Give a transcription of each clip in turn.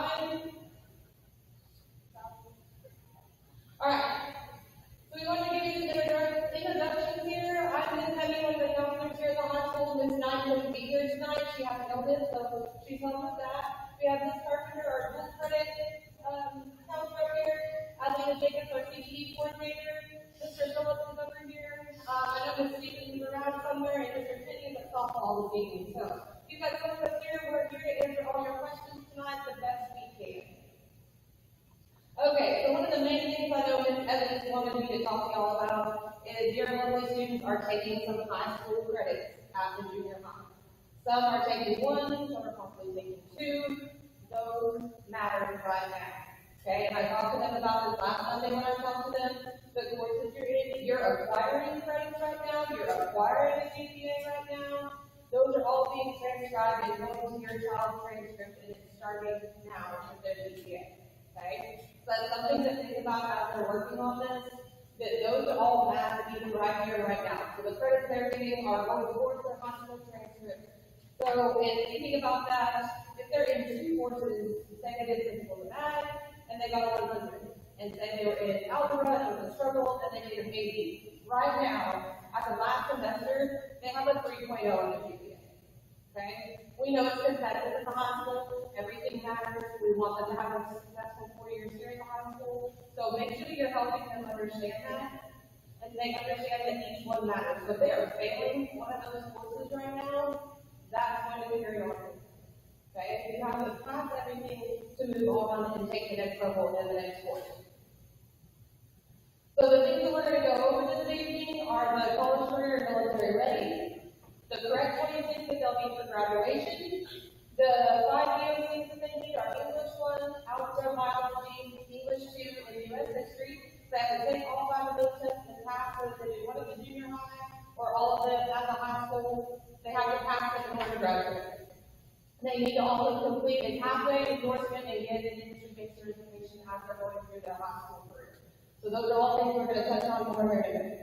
Robin? All right. So we want to give you some introductions here. I'm Ms. Heavy, one of the counselors here at the high school. Ms. Knight couldn't be here tonight. She has an illness, so she's helping with that. We have Ms. Carpenter, our dual credit counselor here. Alina Jacobs, our CTE coordinator. Mr. Phillips is over here. I know Ms. Stevens is around somewhere, and Mr. Finney is at softball this evening. So you guys come up here. We're here to answer all your questions tonight the best we can. Okay, so one of the main things I know Ms. Evans wanted me to talk to y'all about is your lovely students are taking some high school credits after junior high. Some are taking one, some are possibly taking two. Those matter right now. Okay, and I talked to them about this last Monday when I talked to them. The courses you're in, you're acquiring credits right now, you're acquiring a GPA right now. Those are all being transcribed and going to your child's transcript, and it's starting now with their GPA. Okay? So that's something to think about as they're working on this, that those are all math even right here, right now. So the credits they're getting are going towards their hospital transcript. So in thinking about that, if they're in two courses, say they did physical and math, and they got a 100, and say they were in algebra, and it was a struggle, and they get an 80. Right now, at the last semester, they have a 3.0 on the GPA. Okay? We know it's competitive at the high school. Everything matters. We want them to have a successful 4 years here in the high school. So make sure you're helping them understand that, and they understand that each one matters. So if they are failing one of those courses right now, that's going to be very hard. Okay? You have to pass everything to move on and take the next level in the next course. So the things that we're going to go over this evening are the college career and military ready, the correct 26 that they'll need for graduation, the 5 EO things that they need are English 1, algebra, biology, English 2, and U.S. history. So they have to take all 5 of those tests and pass whether they do one at the junior high or all of them at the high school. They have to pass them in order to graduate. They need to also complete a pathway endorsement and get an industry-based certification after going through their high school career. So those are all things we're going to touch on more here today.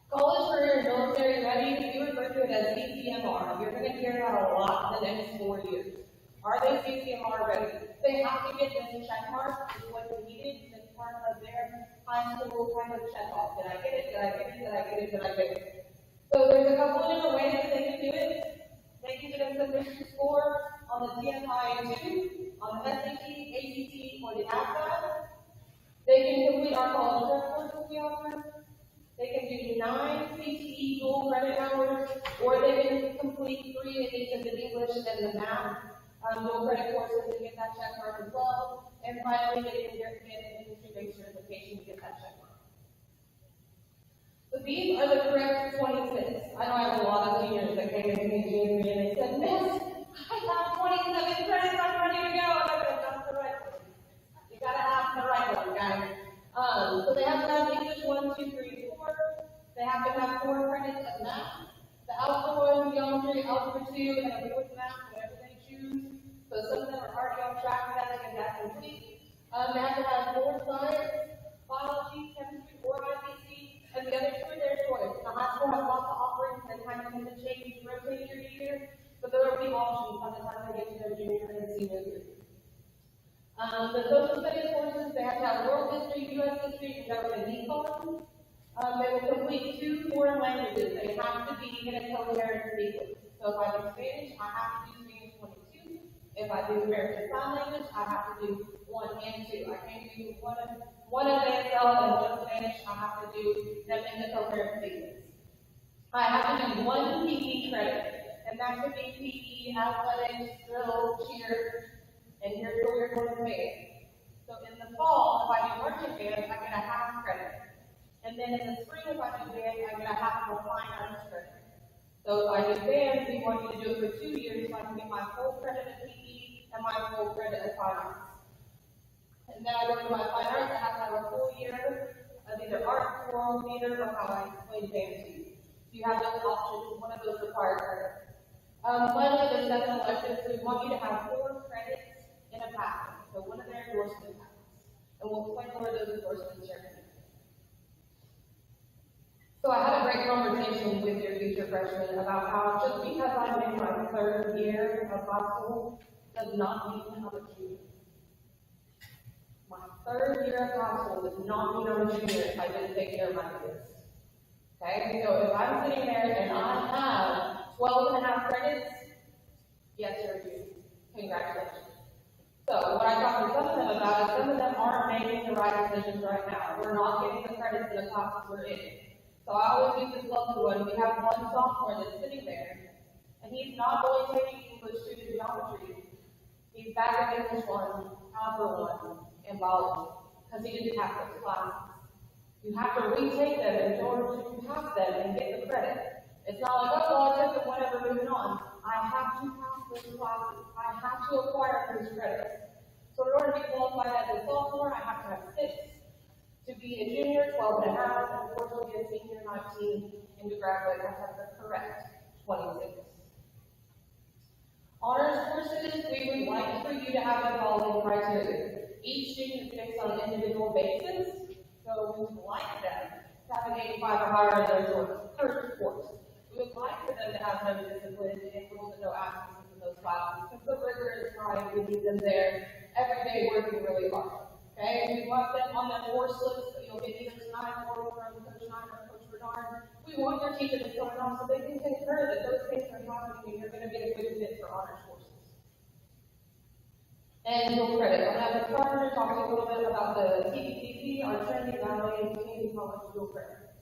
College career and military ready, we refer to it as CCMR. You're going to hear that a lot in the next 4 years. Are they CCMR ready? They have to get this check mark, is what's needed as part of their high school kind of check off. Did I get it? Did I get it? Did I get it? Did I get it? So there's a couple of different ways that they can do it. They can get a submission score on the TSI-2, on the SAT, ACT, or the ASVAB. They can complete our college prep courses we offer. They can do 9 CTE dual credit hours, or they can complete 3 of each of the English and the math dual credit courses and get that check mark as well. And finally, they can get an industry-based certification to get that check mark. So these are the correct 26. I know I have a lot of juniors that came into me junior year and they said, Miss, I have 27 credits, I'm ready to go. And I said, that's the right one. You gotta have the right one, guys. So they have to have English 1, 2, 3, 4. They have to have 4 credits of math. The algebra 1, geometry, algebra 2, and a 4th math, whatever they choose. So some of them are already on track for that to get that complete. They have to have 4 science, biology, chemistry, or IPC, and the other 2 are their choice. The high school has lots of offerings and kind of tend to change, rotate year to year, but there will be options by the time they get to their junior and senior year. The social studies courses, they have to have world history, U.S. history, and government econ. They will complete 2 foreign languages. They have to be in a coherent sequence. So if I do Spanish, I have to do Spanish 1 and 2. If I do American Sign Language, I have to do 1 and 2. I can't do one advanced level and one Spanish. I have to do them in the coherent sequence. I have to do 1 PE credit, and that could be PE, athletics, drill, cheer. And here's where we're going to band. So in the fall, if I do marching band, I get a half credit. And then in the spring, if I do band, I get a half of a fine arts credit. So if I do band, we want you to do it for 2 years, so I can get my full credit of PE and my full credit of fine arts. And then I go to my fine arts, I have to have a full year of either art, choral, theater, or how I explain band to you. So you have those options, one of those required credits. Finally, the 7 electives, we want you to have 4 credits in a pathway, so one of their endorsement pathways. And we'll explain more of those endorsements here. So I had a great conversation with your future freshmen about how just because I'm in my 3rd year of high school does not mean I'm a junior. third year of high school does not mean I'm a junior if I didn't take care of my kids. Okay, so if I'm sitting there and I have 12 and a half credits, yes, you're a junior. Congratulations. So what I talked to some of them about is some of them aren't making the right decisions right now. We're not getting the credits in the classes we're in. So I always use this lovely one. We have one sophomore that's sitting there, and he's not only taking English 2 and geometry, he's back in English 1, Algebra 1, and biology, because he didn't have those classes. You have to retake them in order to pass them and get the credit. It's not like, oh, well, I took them, whatever, moving on. I have to pass those classes. I have to acquire those credits. So in order to be qualified as a sophomore, I have to have 6. To be a junior, 12 and a half, and of course, to be a senior, 19, and to graduate, I have the correct 26. Honors courses, we would like for you to have the following criteria. Each student is based on an individual basis, so we would like them to have an 85 or higher in their first course. We would like for them to have no discipline and rules and no absences in those classes, because the rigor is high, we need them there every day working really hard. Okay, we want them on the course list, so you'll get either tonight or from Coach Nine or Coach Bernard. We want your teacher that's going on so they can concur that those things are happening and you're going to be a good fit for honors courses. And dual credit. I'm going to start to talk to you a little bit about the CTE, our Trinity Valley Community College dual credit.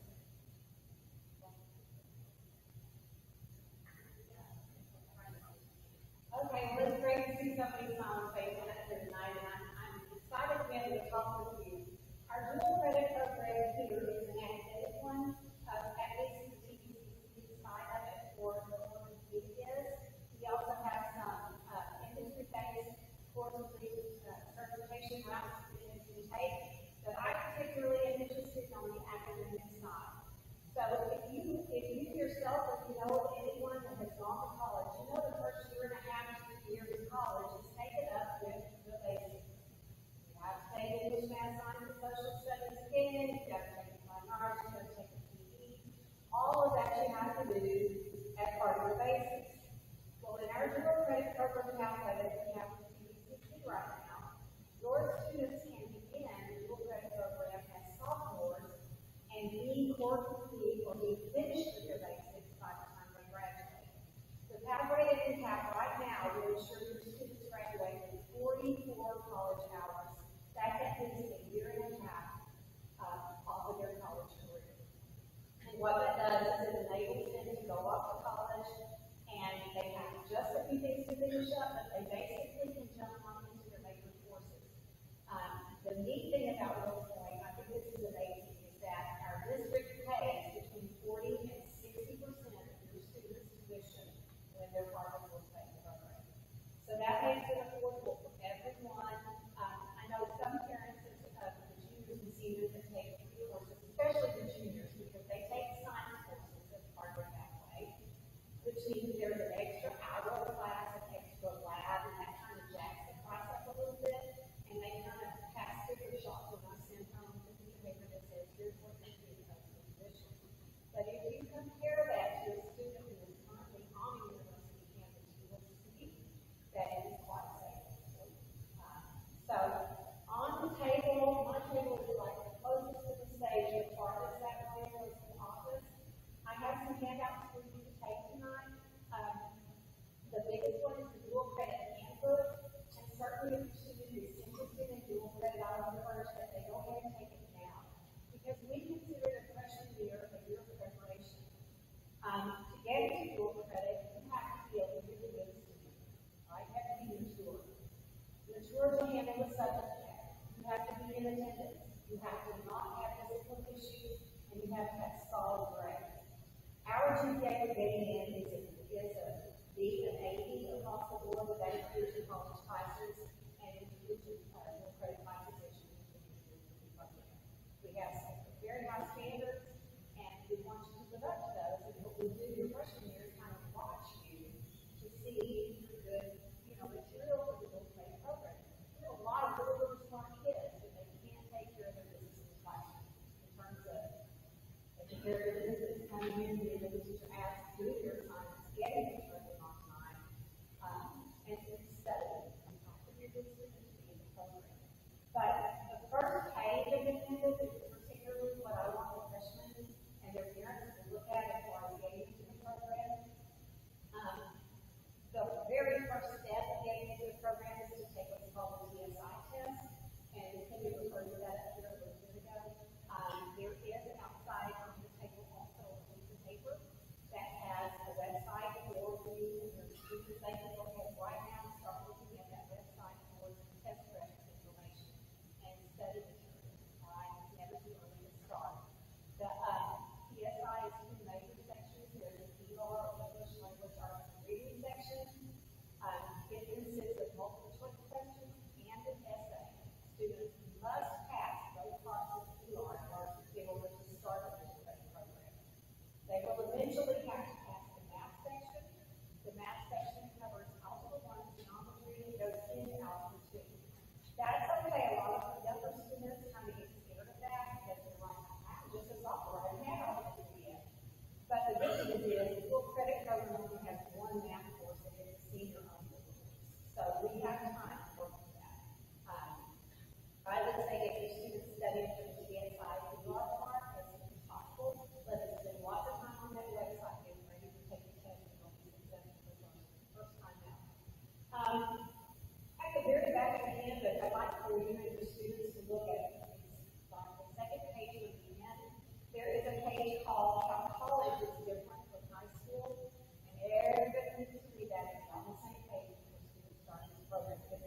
Okay, well, it's great to see somebody's smiling face on it tonight, and I'm excited to be able to talk with you. Our dual credit program here is an academic one, at least the TPCC side of it for the one it is. We also have some industry-based courses, certification routes that you can take, but I particularly am interested on the academic side. So if you yourself, if you know of anyone that has gone to college, you know the first year and a half to 3 years of college is take it up with the basics. You have to take English, math, science, and social studies again, you have to take the fine arts, you have to take the PE. All of that you have to do as part of the basics. Well, in our dual credit program calculator that we have with CTE right now, your students can begin the dual credit program as sophomores and be core complete or be finished with their basics by the time they graduate. The pathway that we have right now will ensure your students graduate with 44 college hours. That's at least a year and a half off of their college career. And what that does is it enables them to go off to college, and they have just a few things to finish up, but they basically can jump on into their major courses. The neat thing about West Point, I think this is amazing, is that our district pays between 40 and 60% of your students' tuition when they're part of the West Point program. So that makes it affordable for everyone. I know some parents of the juniors and seniors that take courses, especially the juniors, because they take science courses as part of their pathway, which means there's an extra hour of class, an extra lab, and that kind of jacks the price up a little bit, and they kind of pass sticker shock when I send home a piece of paper that says, here's what you do as a tuition. But if you compare that to a student who is currently on a university campus, you will see that it is quite safe. So on the table, my table is like the closest to the stage, the farthest that way was the office. I have some handouts for you to take tonight. The biggest one is the dual credit handbook, and certainly if your student is interested in dual credit, I would encourage that they go ahead and take it now, because we consider the freshman year a year of preparation. To get into dual credit, you have to be a really good student, right? You have to be mature. Mature to handle the subject matter. You have to be in attendance. You have to not have physical issues, and you have to have solid grades. Our GPA for getting in is a B, an 80 across the board, but that includes your college classes and includes your credit by position. We have some very high standards, and we want you to live up to those. And what we do your freshman year is kind of watch you to see your good, material for the dual credit program. We have a lot of really, really smart kids, but they can't take care of their business in the classroom in terms of taking care of their business, kind of using the teacher asks, do your assignments, getting your children on time, and studying on top of your business in the program. But the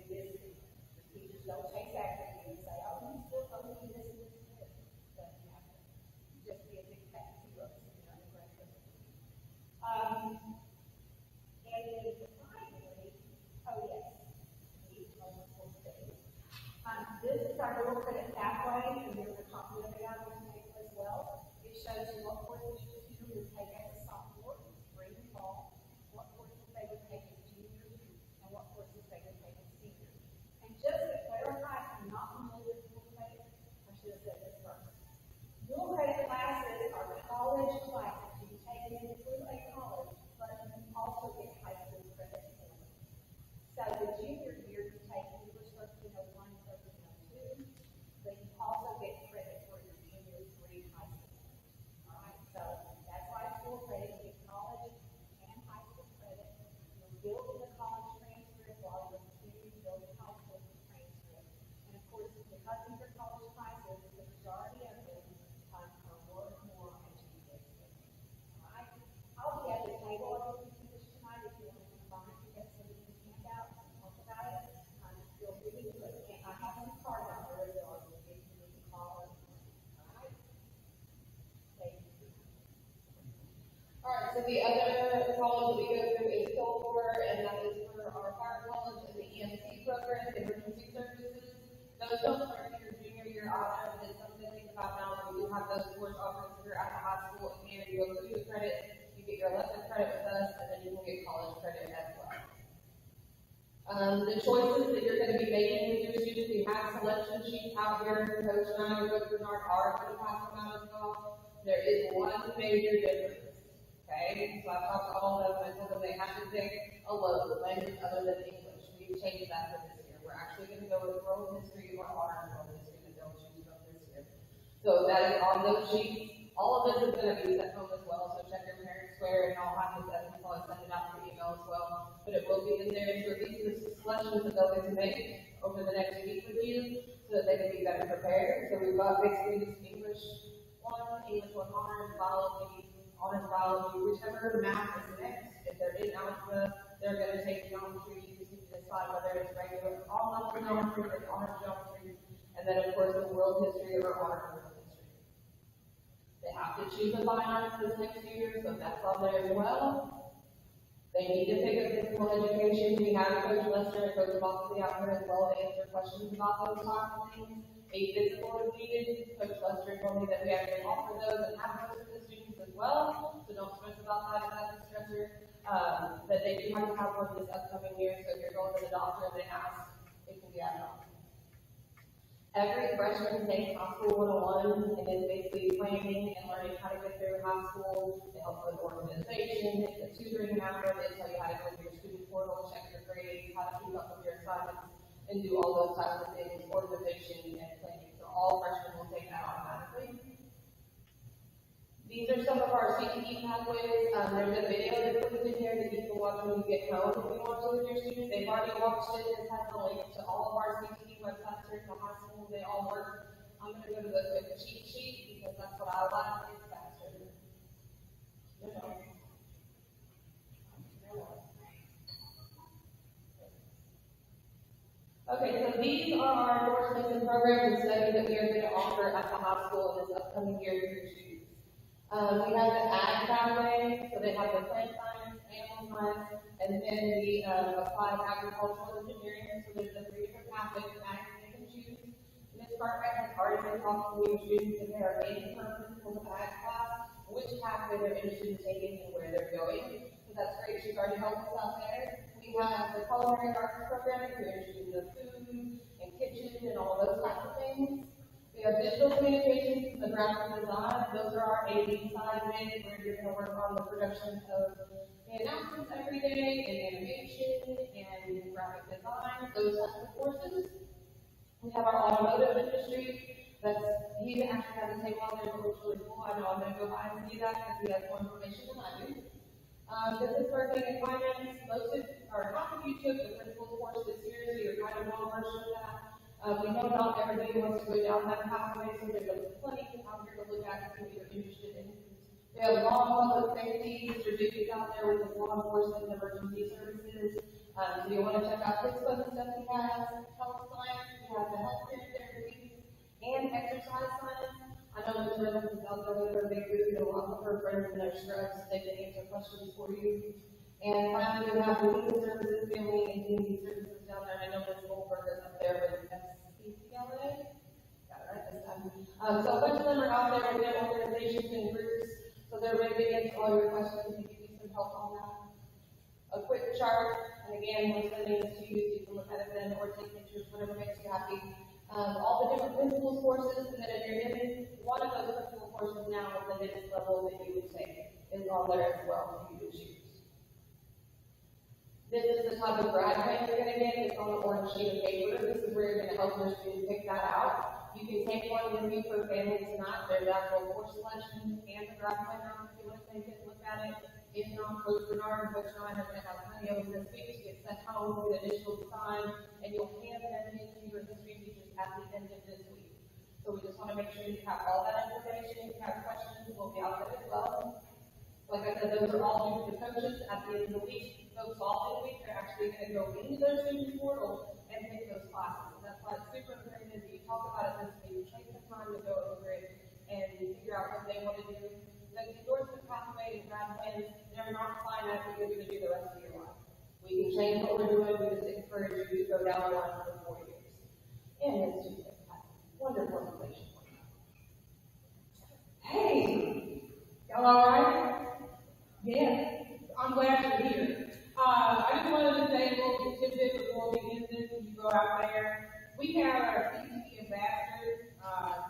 this. The teachers don't chase after you and say, oh, you still owe me this and this and this. But you have to just be a big fat zero, the grade. And then finally, oh yes, this is our dual credit pathway, and there's a copy of it on this table as well. It shows you what courses your student would take as a sophomore, spring and fall, what courses they would take as junior, and what courses they would take as senior. And just to clarify, if you're not familiar with dual credit, I should have said this first. Dual credit classes are college classes. You take them through a college, but you also get high school credit for them. So the junior year, you take English 1301, 1302, but you also get credit for your junior 3 high school. All right, so that's why it's dual credit. You get college and high school credit. You're building the college transcript while you're continuing to build the high school transcript. And of course, because these are college classes, the majority of them are worth more on CTE Expo. All right, I'll be at the table of English tonight if you want to combine. You get some of these handouts and talk about it. Feel free to do it. And I have some cards out there as well. If you need to call them. All right. Thank you. All right, so the other college that we go through is Silver, and that is for our fire college and the EMC program, emergency services. Those don't start your junior year either, but it's something to think about now. We do have those course offerings here at the high school, and you go through the credit, you get your elective credit with us, and then you will get college credit as well. The choices that you're going to be making with your students, we have selection sheets out here. Coach and I are going through our cards and pass them out as well. There is one major difference. Okay, so I talked to all of them and told them they have to pick a local language other than English. We've changed that for this year. We're actually going to go with world history or honors world history that they'll choose from this year. So that is on those sheets. All of this is going to be sent home as well, so check your parents' square, and I'll have this and I'll send it out through email as well. But it will be in there, so these are the selections that they'll get to make over the next week with you, so that they can be better prepared. So we've got basically this English 1 honors, biology, whichever math is next. If they're in algebra, they're going to take geometry. You just need to decide whether it's regular all geometry or honors geometry, and then of course the world history or honors world history. They have to choose a fine arts this next year, so that's on there as well. They need to pick a physical education. We have Coach Lester and Coach Boxley out here as well to answer questions about those types of things. A physical is needed. Coach Lester told me that we actually offer those and have those for the students as well, so don't stress about that if that's a stressor. But they do have to have one this upcoming year, so if you're going to the doctor and they ask, it can be added on. Every freshman takes High School 101 and is basically planning and learning how to get through high school. They help with organization, the tutoring after, they tell you how to go to your student portal, check your grades, how to keep up with your assignments, and do all those types of things, organization and planning. So all freshmen will take that automatically. These are some of our CTE pathways. There's a video that puts in here that you can watch when you get home if you want to with your students. They've already watched it. This has a link to all of our CTE websites here at the high school. They all work. I'm going to go to the cheat sheet because that's what I like. It's faster. Okay, so these are our endorsements and programs and studies that we are going to offer at the high school in this upcoming year for your students. We have the ag pathway, so they have the plant science, animal science, and then the applied agricultural engineering. So there's the 3 different pathways that they can choose. Ms. Cartwright has already been talking to your students if they are in for the ag class, which pathway they're interested in taking and where they're going. So that's great. She's already helped us out there. We have the culinary arts program if you're interested in the food and kitchen and all those types of things. We have digital communications, the graphic design. Those are our AV side of it, where you're going to work on the production of the announcements every day, and animation, and graphic design, those types of courses. We have our automotive industry. He actually has a table out there that looks really cool. I know I'm going to go by and see that because he has more information than I do. This is working in finance. Half of you took the principal course this year, so you're kind of well versed with that. We know not everybody wants to go down that pathway, so there's plenty out here to look at if you're interested in. We have law, public safety, Mr. Duke is out there with the law enforcement and emergency services. So you want to check out his fun stuff. We have health science, we have the health therapy, and exercise science. I know Ms. Reynolds is out there with her big group, and a lot of her friends and their scrubs, they can answer questions for you. And finally, we have the human services, family, and community services down there. I know Ms. Goldberg is up there with SCCLA. Got it right this time. So a bunch of them are out there with their organizations and groups, so they're ready to answer all your questions and give you some help on that. A quick chart, and again, we're sending this to you so you can look at it then or take pictures, whatever makes you happy. All the different principles courses that are given, one of those principal courses now at the next level that you would take is on there as well for you to choose. This is the type of grad plan you're going to get. It's on the orange sheet of paper. This is where you're going to help your students pick that out. You can take one with you for family tonight. There's actual course selection and the grad plan out if you want to take it and look at it. If not, Coach Bernard and Coach Ryan are going to have plenty of them this week to get sent home with initial design, and you'll hand them in to your history teachers at the end of this week. So we just want to make sure you have all that information. If you have questions, we'll be out there as well. Like I said, those are all due to the coaches at the end of the week. Those fall this week, they're actually going to go into their student portal and take those classes. That's why it's super important that you talk about it this week, take the time to go over it and figure out what they want to do. The endorsement pathway and grad plans, they're not finite what you're going to do the rest of your life. We can change what we're doing. We just encourage you to go down the line for 4 years. And it's just a wonderful information. Hey, y'all all right? Yeah, I'm glad you're here. I just wanted to say a little tidbit before we end this and you go out there. We have our CTE ambassadors.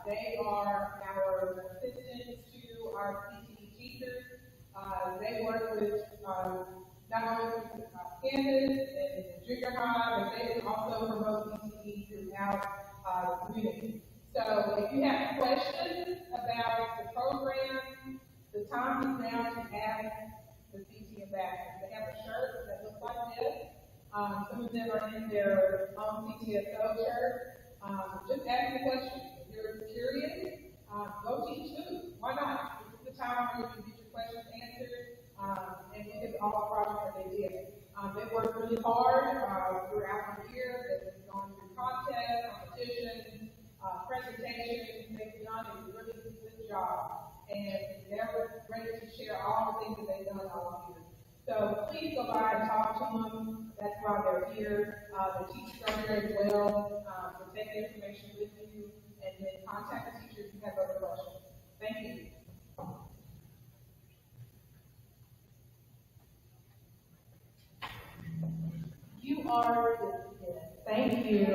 They are our assistants to our CTE teachers. They work with not only campus and junior high, but they also promote CTE throughout the community. So if you have questions about the program, the time is now to ask the CTE ambassadors. They have a shirt that looks like this. Some of them are in their own CTSO shirt. Just ask the question. If you're curious, go teach too. Why not? This is the time where you can get your questions answered and look at all the projects that they did. They worked really hard throughout the year. They've gone through contests, competitions, presentations. They've done a really good job. And they're ready to share all the things that they've done all year. So please go by and talk to them. That's why they're here. The teachers are here as well. So take the information with you and then contact the teachers if you have other questions. Thank you. You are dismissed. Thank you.